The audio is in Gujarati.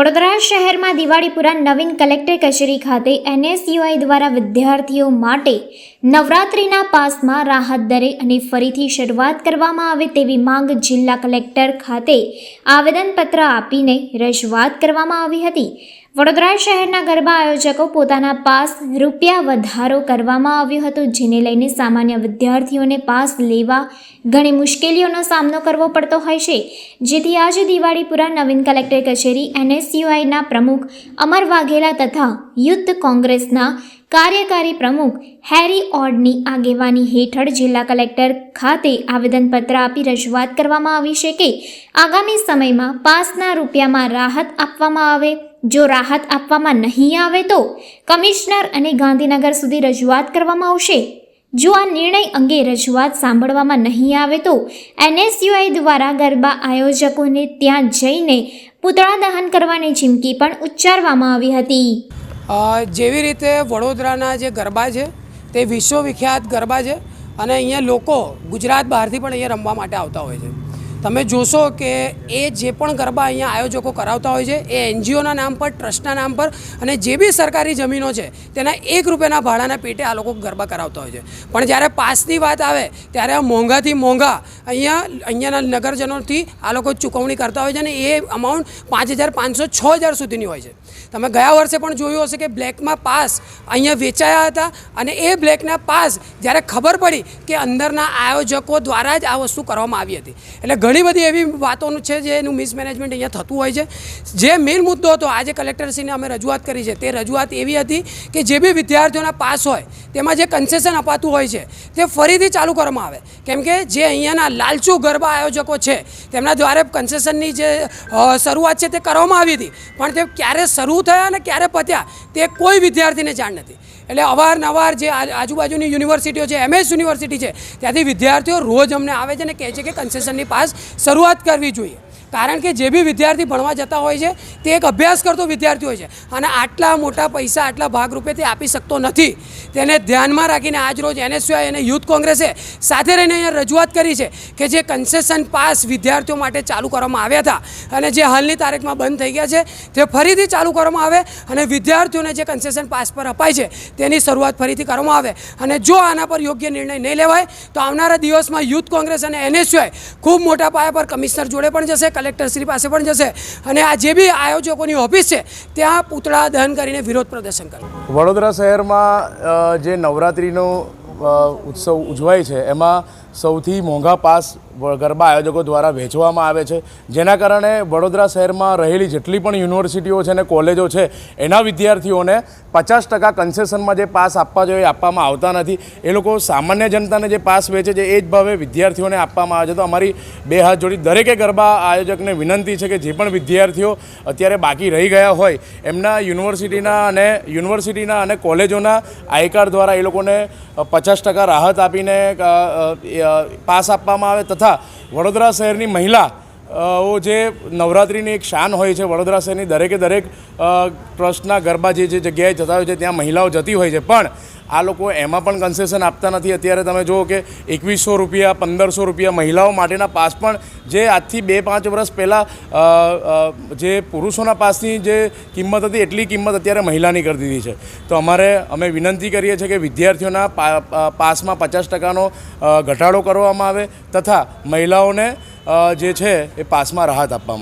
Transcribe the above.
વડોદરા શહેરમાં દિવાળીપુરા નવીન કલેક્ટર કચેરી ખાતે NSUI દ્વારા વિદ્યાર્થીઓ માટે નવરાત્રિના પાસમાં રાહત દરે અને ફરીથી શરૂઆત કરવામાં આવે તેવી માંગ જિલ્લા કલેક્ટર ખાતે આવેદનપત્ર આપીને રજૂઆત કરવામાં આવી હતી। વડોદરા શહેરના ગરબા આયોજકો પોતાના પાસ રૂપિયા વધારો કરવામાં આવ્યો હતો, જેને લઈને સામાન્ય વિદ્યાર્થીઓને પાસ લેવા ઘણી મુશ્કેલીઓનો સામનો કરવો પડતો હોય છે, જેથી આજે દિવાળીપુરા નવીન કલેક્ટર કચેરી NSUIના પ્રમુખ અમર વાઘેલા તથા યુથ કોંગ્રેસના કાર્યકારી પ્રમુખ હેરી ઓડની આગેવાની હેઠળ જિલ્લા કલેક્ટર ખાતે આવેદનપત્ર આપી રજૂઆત કરવામાં આવી છે કે આગામી સમયમાં પાસના રૂપિયામાં રાહત આપવામાં આવે। જો રાહત આપવામાં નહીં આવે તો કમિશનર અને ગાંધીનગર સુધી રજૂઆત કરવામાં આવશે। જો આ નિર્ણય અંગે રજૂઆત સાંભળવામાં નહીં આવે તો NSUI દ્વારા ગરબા આયોજકોને ત્યાં જઈને પૂતળા દહન કરવાની ચીમકી પણ ઉચ્ચારવામાં આવી હતી। જેવી રીતે વડોદરાના જે ગરબા છે તે વિશ્વવિખ્યાત ગરબા છે અને અહીંયા લોકો ગુજરાત બહારથી પણ અહીંયા રમવા માટે આવતા હોય છે। તમે જોશો કે એ જે પણ ગરબા અહીંયા આયોજકો કરાવતા હોય છે એ NGOના નામ પર, ટ્રસ્ટના નામ પર અને જે બી સરકારી જમીનો છે તેના 1 રૂપિયાના ભાડાના પેટે આ લોકો ગરબા કરાવતા હોય છે। પણ જ્યારે પાસની વાત આવે ત્યારે આ મોંઘાથી મોંઘા અહીંયાના નગરજનોથી આ લોકો ચૂકવણી કરતા હોય છે અને એ અમાઉન્ટ 5,500 6,000 સુધીની હોય છે। તમે ગયા વર્ષે પણ જોયું હશે કે બ્લેકમાં પાસ અહીંયા વેચાયા હતા અને એ બ્લેકના પાસ જ્યારે ખબર પડી કે અંદરના આયોજકો દ્વારા જ આ વસ્તુ કરવામાં આવી હતી, એટલે ઘણી બધી એવી વાતોનું છે જેનું મિસમેનેજમેન્ટ અહીંયા થતું હોય છે। જે મેઇન મુદ્દો હતો આજે કલેક્ટરશ્રીને અમે રજૂઆત કરી છે તે રજૂઆત એવી હતી કે જે બી વિદ્યાર્થીઓના પાસ હોય તેમાં જે કન્સેશન અપાતું હોય છે તે ફરીથી ચાલુ કરવામાં આવે, કેમ કે જે અહીંયાના લાલચુ ગરબા આયોજકો છે તેમના દ્વારા કન્સેશનની જે શરૂઆત છે તે કરવામાં આવી હતી, પણ તે ક્યારે શરૂ થયા અને ક્યારે પત્યા તે કોઈ વિદ્યાર્થીને જાણ નથી। એટલે અવારનવાર જે આજુબાજુની યુનિવર્સિટીઓ છે, MS યુનિવર્સિટી છે, ત્યાંથી વિદ્યાર્થીઓ રોજ અમને આવે છે અને કહે છે કે કન્સેશનની પાસ શરૂઆત કરવી જોઈએ, કારણ કે જે બી વિદ્યાર્થી ભણવા જતા હોય છે તે એક અભ્યાસ કરતો વિદ્યાર્થી હોય છે અને આટલા મોટા પૈસા આટલા ભાગરૂપે તે આપી શકતો નથી। તેને ધ્યાનમાં રાખીને આજરોજ NSUI અને યુથ કોંગ્રેસે સાથે રહીને અહીંયા રજૂઆત કરી છે કે જે કન્સેશન પાસ વિદ્યાર્થીઓ માટે ચાલુ કરવામાં આવ્યા હતા અને જે હાલની તારીખમાં બંધ થઈ ગયા છે તે ફરીથી ચાલુ કરવામાં આવે અને વિદ્યાર્થીઓને જે કન્સેશન પાસ પર અપાય છે તેની શરૂઆત ફરીથી કરવામાં આવે। અને જો આના પર યોગ્ય નિર્ણય નહીં લેવાય તો આવનારા દિવસમાં યુથ કોંગ્રેસ અને NSUI ખૂબ મોટા પાયા પર કમિશનર જોડે પણ જશે, કલેક્ટરશ્રી પાસે પણ જશે અને આ જે બી આયોજકોની ઓફિસ છે ત્યાં પૂતળા દહન કરીને વિરોધ પ્રદર્શન કરે। વડોદરા શહેરમાં જે નવરાત્રિનો ઉત્સવ ઉજવાય છે એમાં સૌથી મોંઘા પાસ ગરબા આયોજકો દ્વારા વેચવામાં આવે છે, જેના કારણે વડોદરા શહેરમાં રહેલી જેટલી પણ યુનિવર્સિટીઓ છે અને કોલેજો છે એના વિદ્યાર્થીઓને 50% કન્સેશનમાં જે પાસ આપવા જોઈએ આપવામાં આવતા નથી। એ લોકો સામાન્ય જનતાને જે પાસ વેચે છે એ જ ભાવે વિદ્યાર્થીઓને આપવામાં આવે છે। તો અમારી 2 હાથ જોડી દરેકે ગરબા આયોજકને વિનંતી છે કે જે પણ વિદ્યાર્થીઓ અત્યારે બાકી રહી ગયા હોય એમના યુનિવર્સિટીના અને કોલેજોના આઈ કાર્ડ દ્વારા એ લોકોને 50% રાહત આપીને પાસ આપવામાં આવે તથા વડોદરા શહેરની મહિલાઓ જે નવરાત્રિની એક શાન હોય છે, વડોદરા શહેરની દરેક ટ્રસ્ટના ગરબા જે જગ્યાએ જતા હોય છે ત્યાં મહિલાઓ જતી હોય છે, પણ આ લોકો એમાં પણ કન્સેશન આપતા નથી। અત્યારે તમે જુઓ કે 2100 રૂપિયા 1500 રૂપિયા મહિલાઓ માટેના પાસ પણ જે આજથી 2-5 વર્ષ પહેલાં જે પુરુષોના પાસની જે કિંમત હતી એટલી કિંમત અત્યારે મહિલાની કરી દીધી છે। તો અમે વિનંતી કરીએ છીએ કે વિદ્યાર્થીઓના પાસમાં 50%નો ઘટાડો કરવામાં આવે તથા મહિલાઓને જે છે એ પાસમાં રાહત આપવામાં આવે।